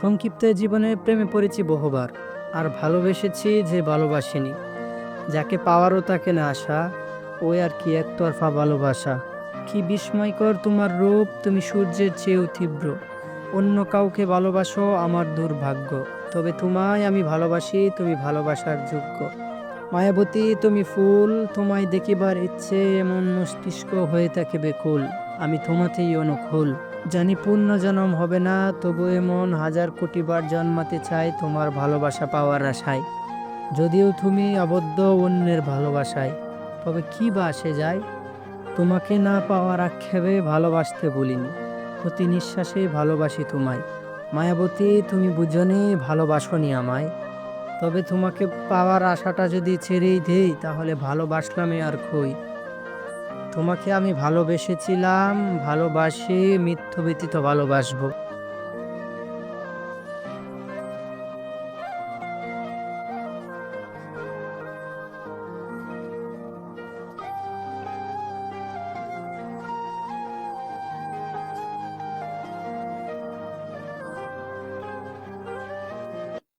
সংক্ষিপ্ত জীবনে প্রেমে পড়েছি বহুবার, আর ভালোবেসেছি যে ভালোবাসিনি। যাকে পাওয়ারও তাকে না আসা, ওই আর কি একতরফা ভালোবাসা। কি বিস্ময়কর তোমার রূপ, তুমি সূর্যের চেয়েও তীব্র। অন্য কাউকে ভালোবাসো আমার দুর্ভাগ্য, তবে তোমায় আমি ভালোবাসি, তুমি ভালোবাসার যোগ্য। মায়াবতী তুমি ফুল, তোমায় দেখিবার ইচ্ছে এমন মস্তিষ্ক হয়ে থাকে বেকুল। আমি তোমাতেই অনুকূল, জানি পূর্ণ জন্ম হবে না, তবু এমন হাজার কোটি বার জন্মাতে চাই তোমার ভালোবাসা পাওয়ার আশায়। যদিও তুমি আবদ্ধ অন্যের ভালোবাসায়, তবে কি বা আসে যায়। তোমাকে না পাওয়ার আক্ষেপে ভালোবাসতে ভুলিনি, প্রতি নিঃশ্বাসে ভালোবাসি তোমায়। মায়াবতী তুমি বুঝনি, ভালোবাসনি আমায়। তবে তোমাকে পাওয়ার আশাটা যদি ছেড়েই দেই, তাহলে ভালোবাসলামই আর কই। তোমাকে আমি ভালোবেসেছিলাম, ভালোবাসি, মৃত্যু ব্যতীত ভালোবাসবো।